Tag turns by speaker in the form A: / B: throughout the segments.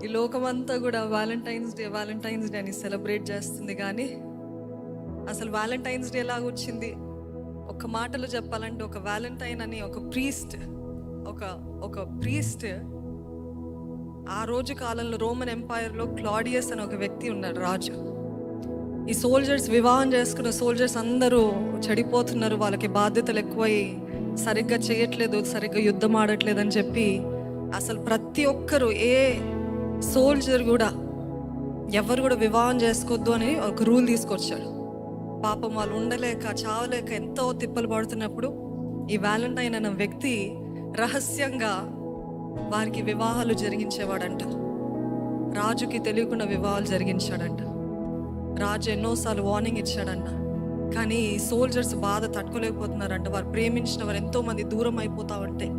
A: ఈ లోకమంతా కూడా వ్యాలంటైన్స్ డే అని సెలబ్రేట్ చేస్తుంది, కానీ అసలు వ్యాలంటైన్స్ డే ఎలాగ వచ్చింది? ఒక మాటలో చెప్పాలంటే ఒక వ్యాలంటైన్ అని ఒక ప్రీస్ట్ ఆ రోజు కాలంలో రోమన్ ఎంపైర్లో క్లాడియస్ అని ఒక వ్యక్తి ఉన్నాడు, రాజు. ఈ సోల్జర్స్, వివాహం చేసుకున్న సోల్జర్స్ అందరూ చెడిపోతున్నారు, వాళ్ళకి బాధ్యతలు ఎక్కువై సరిగ్గా చేయట్లేదు, సరిగ్గా యుద్ధం ఆడట్లేదు అని చెప్పి అసలు ప్రతి ఒక్కరు, ఏ సోల్జర్ కూడా ఎవరు కూడా వివాహం చేసుకోవద్దు అని ఒక రూల్ తీసుకొచ్చాడు. పాపం వాళ్ళు ఉండలేక చావలేక ఎంతో తిప్పలు పడుతున్నప్పుడు ఈ వ్యాలంటైన్ అన్న వ్యక్తి రహస్యంగా వారికి వివాహాలు జరిగించేవాడంట. రాజుకి తెలియకుండా వివాహాలు జరిగించాడంట. రాజు ఎన్నోసార్లు వార్నింగ్ ఇచ్చాడంట, కానీ సోల్జర్స్ బాధ తట్టుకోలేకపోతున్నారంట. వారు ప్రేమించిన వారు ఎంతో మంది దూరం అయిపోతా ఉంటే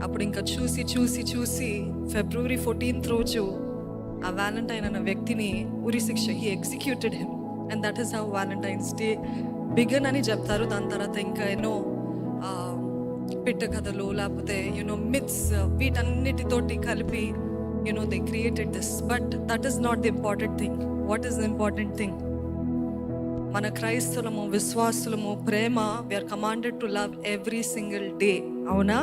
A: అప్పుడు ఇంకా చూసి ఫిబ్రవరి 14th రోజు ఆ వ్యాలంటైన్ అన్న వ్యక్తిని ఉరి శిక్ష, he executed him, and that is how Valentine's day began అని చెప్తారు. దాని తర్వాత ఇంకా ఎన్నో పిట్ట కథలు, లేకపోతే మిత్స్, వీటన్నిటితోటి కలిపి they created this. But that is not the important thing. What is the important thing? మన క్రైస్తవులము, విశ్వాసులము, ప్రేమ, we are commanded to love every single day. అవునా?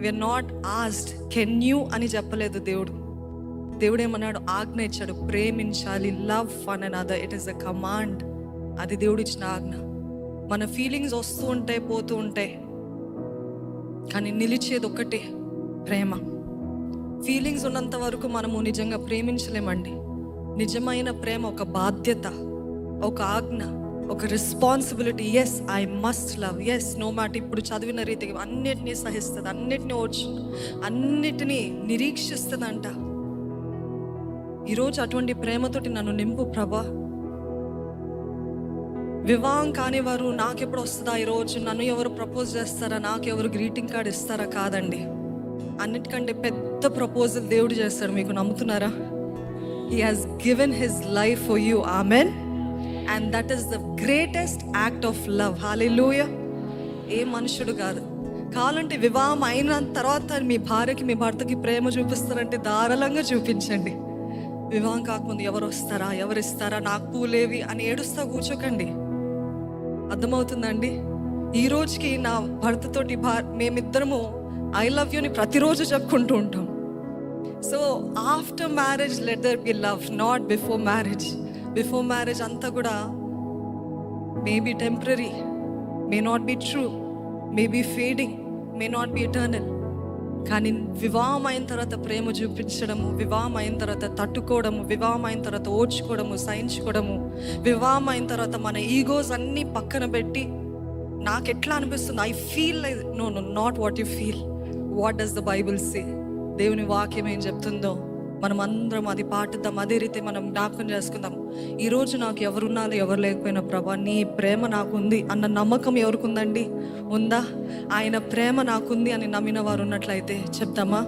A: We are not asked can you అని చెప్పలేదు దేవుడు. దేవుడు ఏమన్నాడు? ఆజ్ఞ ఇచ్చాడు, ప్రేమించాలి. Love one another, it is a command. అది దేవుడు ఇచ్చిన ఆజ్ఞ. మన ఫీలింగ్స్ వస్తూ ఉంటాయి, పోతూ ఉంటాయి, కానీ నిలిచేది ఒక్కటే, ప్రేమ. ఫీలింగ్స్ ఉన్నంత వరకు మనము నిజంగా ప్రేమించలేమండి. నిజమైన ప్రేమ ఒక బాధ్యత, ఒక ఆజ్ఞ, ఒక responsibility. Yes, I must love. Yes, no matter ఇప్పుడు చదివిన రీతిగా అన్నిటినీ సహిస్తుంది, అన్నిటినీ ఓర్చు, అన్నిటినీ నిరీక్షిస్తుందంట. ఈరోజు అటువంటి ప్రేమతోటి నన్ను నింపు ప్రభా. వివాహం కాని వారు నాకెప్పుడు వస్తుందా ఈరోజు, నన్ను ఎవరు ప్రపోజ్ చేస్తారా, నాకెవరు గ్రీటింగ్ కార్డ్ ఇస్తారా? కాదండి, అన్నిటికంటే పెద్ద ప్రపోజల్ దేవుడు చేస్తాడు. మీకు నమ్ముతున్నారా? He has given his life for you. Amen. And that is the greatest act of love. Hallelujah. ఏ మనుషుడు కాదు. కావాలంటే వివాహం అయిన తర్వాత మీ భార్యకి, మీ భర్తకి ప్రేమ చూపిస్తారంటే ధారాళంగా చూపించండి. వివాహం కాకముందు ఎవరు వస్తారా, ఎవరు ఇస్తారా, నాకు పూలేవి అని ఏడుస్తా కూర్చోకండి. అర్థమవుతుందండి? ఈ రోజుకి నా భర్తతోటి మేమిద్దరము ఐ లవ్ యూని ప్రతిరోజు చెప్పుకుంటూ ఉంటాం. So after marriage let there be love, not before marriage. Before marriage అంతా కూడా maybe temporary, may not be true, may be fading, may not be eternal. కానీ వివాహం అయిన తర్వాత ప్రేమ చూపించడము, వివాహం అయిన తర్వాత తట్టుకోవడము, వివాహం అయిన తర్వాత ఓర్చుకోవడము, సహించుకోవడము, వివాహం అయిన తర్వాత మన ఈగోస్ అన్నీ పక్కన పెట్టి నాకు ఎట్లా అనిపిస్తుంది, I feel like, no not what you feel, what does the Bible say. దేవుని వాక్యం ఏం చెప్తుందో మనం అందరం అది పాటిద్దాం. అదే రీతి మనం జ్ఞాపకం చేసుకుందాం. ఈరోజు నాకు ఎవరున్నారో ఎవరు లేకపోయినా ప్రభా, నీ ప్రేమ నాకుంది అన్న నమ్మకం ఎవరికి ఉందండి? ఉందా? ఆయన ప్రేమ నాకుంది అని నమ్మిన వారు ఉన్నట్లయితే చెప్తామా?